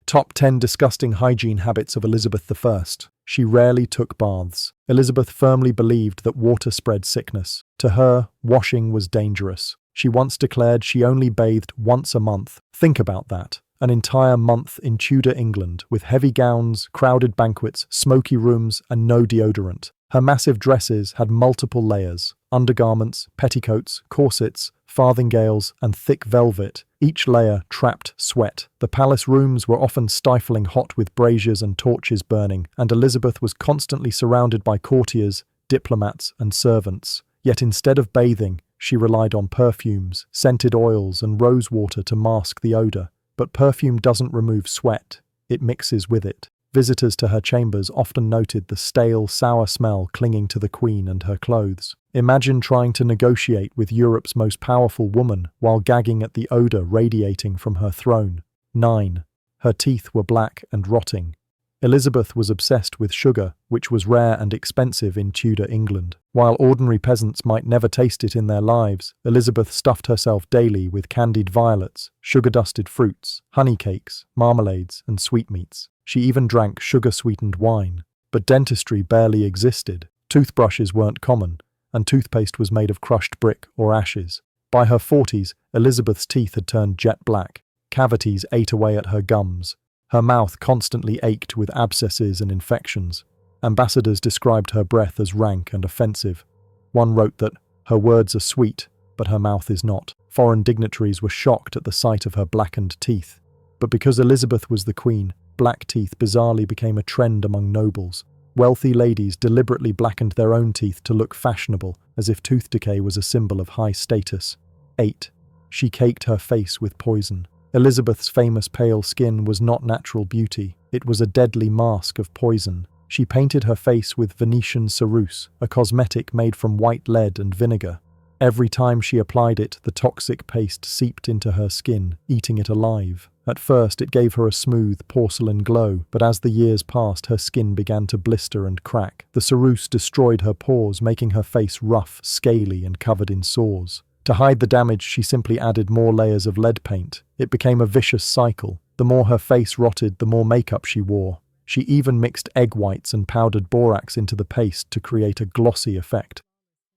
Top 10 disgusting hygiene habits of Elizabeth I. She rarely took baths. Elizabeth firmly believed that water spread sickness. To her, washing was dangerous. She once declared she only bathed once a month. Think about that. An entire month in Tudor England, with heavy gowns, crowded banquets, smoky rooms, and no deodorant. Her massive dresses had multiple layers: undergarments, petticoats, corsets, farthingales, and thick velvet. Each layer trapped sweat. The palace rooms were often stifling hot with braziers and torches burning, and Elizabeth was constantly surrounded by courtiers, diplomats, and servants. Yet instead of bathing, she relied on perfumes, scented oils, and rose water to mask the odor. But perfume doesn't remove sweat, it mixes with it. Visitors to her chambers often noted the stale, sour smell clinging to the Queen and her clothes. Imagine trying to negotiate with Europe's most powerful woman while gagging at the odor radiating from her throne. 9. Her teeth were black and rotting. Elizabeth was obsessed with sugar, which was rare and expensive in Tudor England. While ordinary peasants might never taste it in their lives, Elizabeth stuffed herself daily with candied violets, sugar-dusted fruits, honey cakes, marmalades, and sweetmeats. She even drank sugar-sweetened wine. But dentistry barely existed. Toothbrushes weren't common, and toothpaste was made of crushed brick or ashes. By her 40s, Elizabeth's teeth had turned jet black. Cavities ate away at her gums. Her mouth constantly ached with abscesses and infections. Ambassadors described her breath as rank and offensive. One wrote that, "Her words are sweet, but her mouth is not." Foreign dignitaries were shocked at the sight of her blackened teeth. But because Elizabeth was the Queen, black teeth bizarrely became a trend among nobles. Wealthy ladies deliberately blackened their own teeth to look fashionable, as if tooth decay was a symbol of high status. 8. She caked her face with poison. Elizabeth's famous pale skin was not natural beauty, it was a deadly mask of poison. She painted her face with Venetian ceruse, a cosmetic made from white lead and vinegar. Every time she applied it, the toxic paste seeped into her skin, eating it alive. At first, it gave her a smooth, porcelain glow, but as the years passed, her skin began to blister and crack. The ceruse destroyed her pores, making her face rough, scaly, and covered in sores. To hide the damage, she simply added more layers of lead paint. It became a vicious cycle. The more her face rotted, the more makeup she wore. She even mixed egg whites and powdered borax into the paste to create a glossy effect.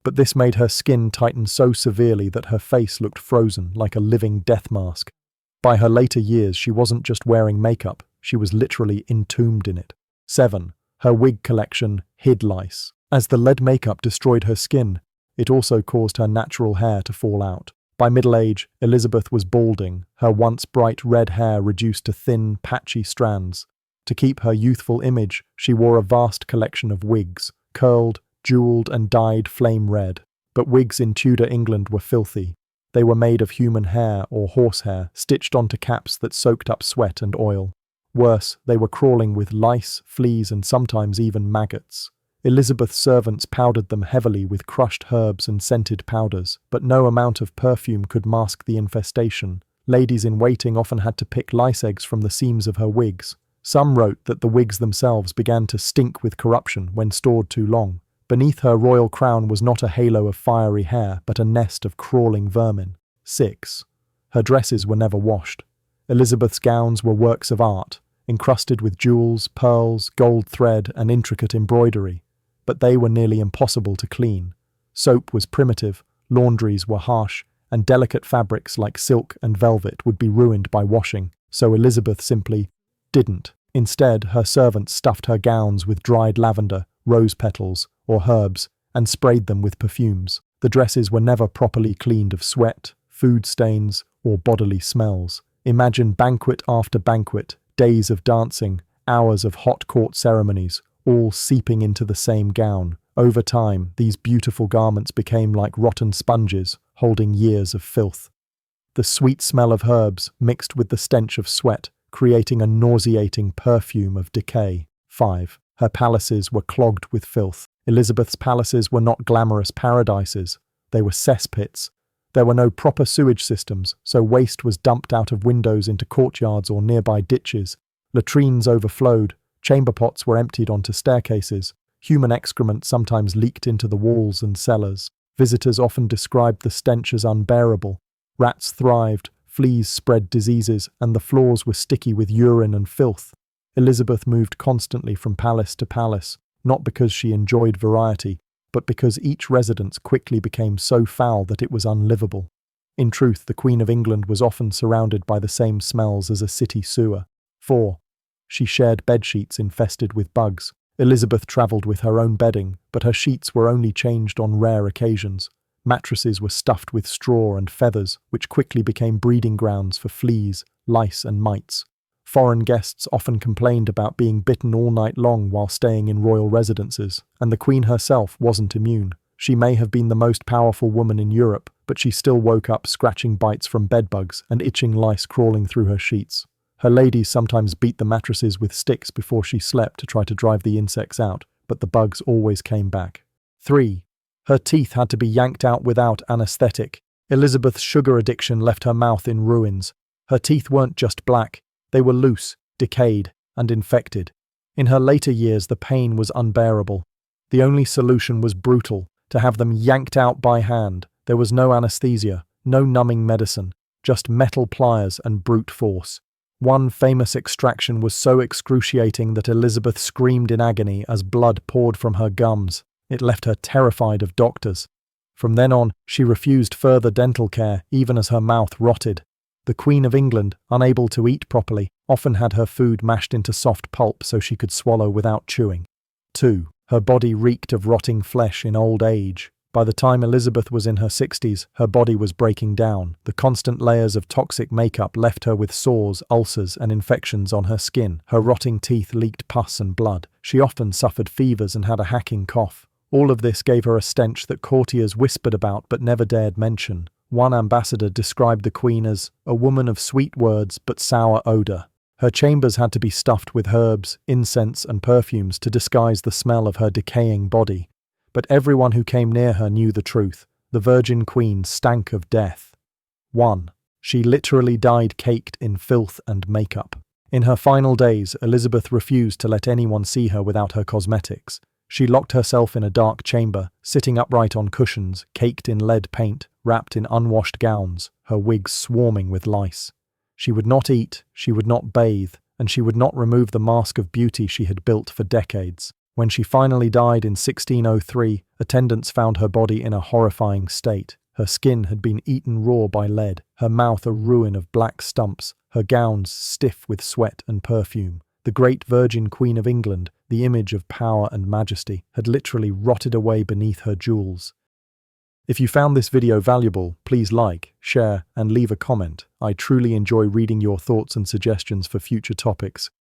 But this made her skin tighten so severely that her face looked frozen, like a living death mask. By her later years, she wasn't just wearing makeup, she was literally entombed in it. 7. Her wig collection hid lice. As the lead makeup destroyed her skin, it also caused her natural hair to fall out. By middle age, Elizabeth was balding, her once bright red hair reduced to thin, patchy strands. To keep her youthful image, she wore a vast collection of wigs, curled, jeweled, and dyed flame red. But wigs in Tudor England were filthy. They were made of human hair or horsehair, stitched onto caps that soaked up sweat and oil. Worse, they were crawling with lice, fleas, and sometimes even maggots. Elizabeth's servants powdered them heavily with crushed herbs and scented powders, but no amount of perfume could mask the infestation. Ladies in waiting often had to pick lice eggs from the seams of her wigs. Some wrote that the wigs themselves began to stink with corruption when stored too long. Beneath her royal crown was not a halo of fiery hair, but a nest of crawling vermin. 6. Her dresses were never washed. Elizabeth's gowns were works of art, encrusted with jewels, pearls, gold thread, and intricate embroidery. But they were nearly impossible to clean. Soap was primitive, laundries were harsh, and delicate fabrics like silk and velvet would be ruined by washing, so Elizabeth simply didn't. Instead, her servants stuffed her gowns with dried lavender, rose petals, or herbs, and sprayed them with perfumes. The dresses were never properly cleaned of sweat, food stains, or bodily smells. Imagine banquet after banquet, days of dancing, hours of hot court ceremonies, all seeping into the same gown. Over time, these beautiful garments became like rotten sponges, holding years of filth. The sweet smell of herbs mixed with the stench of sweat, creating a nauseating perfume of decay. 5. Her palaces were clogged with filth. Elizabeth's palaces were not glamorous paradises, they were cesspits. There were no proper sewage systems, so waste was dumped out of windows into courtyards or nearby ditches. Latrines overflowed, chamber pots were emptied onto staircases, human excrement sometimes leaked into the walls and cellars. Visitors often described the stench as unbearable. Rats thrived, fleas spread diseases, and the floors were sticky with urine and filth. Elizabeth moved constantly from palace to palace, not because she enjoyed variety, but because each residence quickly became so foul that it was unlivable. In truth, the Queen of England was often surrounded by the same smells as a city sewer. 4. She shared bedsheets infested with bugs. Elizabeth travelled with her own bedding, but her sheets were only changed on rare occasions. Mattresses were stuffed with straw and feathers, which quickly became breeding grounds for fleas, lice and mites. Foreign guests often complained about being bitten all night long while staying in royal residences, and the Queen herself wasn't immune. She may have been the most powerful woman in Europe, but she still woke up scratching bites from bedbugs and itching lice crawling through her sheets. Her ladies sometimes beat the mattresses with sticks before she slept to try to drive the insects out, but the bugs always came back. 3. Her teeth had to be yanked out without anesthetic. Elizabeth's sugar addiction left her mouth in ruins. Her teeth weren't just black, they were loose, decayed, and infected. In her later years, the pain was unbearable. The only solution was brutal, to have them yanked out by hand. There was no anesthesia, no numbing medicine, just metal pliers and brute force. One famous extraction was so excruciating that Elizabeth screamed in agony as blood poured from her gums. It left her terrified of doctors. From then on, she refused further dental care, even as her mouth rotted. The Queen of England, unable to eat properly, often had her food mashed into soft pulp so she could swallow without chewing. 2. Her body reeked of rotting flesh in old age. By the time Elizabeth was in her 60s, her body was breaking down. The constant layers of toxic makeup left her with sores, ulcers, and infections on her skin. Her rotting teeth leaked pus and blood. She often suffered fevers and had a hacking cough. All of this gave her a stench that courtiers whispered about but never dared mention. One ambassador described the Queen as a woman of sweet words but sour odour. Her chambers had to be stuffed with herbs, incense, and perfumes to disguise the smell of her decaying body. But everyone who came near her knew the truth. The Virgin Queen stank of death. 1. She literally died caked in filth and makeup. In her final days, Elizabeth refused to let anyone see her without her cosmetics. She locked herself in a dark chamber, sitting upright on cushions, caked in lead paint, wrapped in unwashed gowns, her wigs swarming with lice. She would not eat, she would not bathe, and she would not remove the mask of beauty she had built for decades. When she finally died in 1603, attendants found her body in a horrifying state. Her skin had been eaten raw by lead, her mouth a ruin of black stumps, her gowns stiff with sweat and perfume. The great Virgin Queen of England, the image of power and majesty, had literally rotted away beneath her jewels. If you found this video valuable, please like, share, and leave a comment. I truly enjoy reading your thoughts and suggestions for future topics.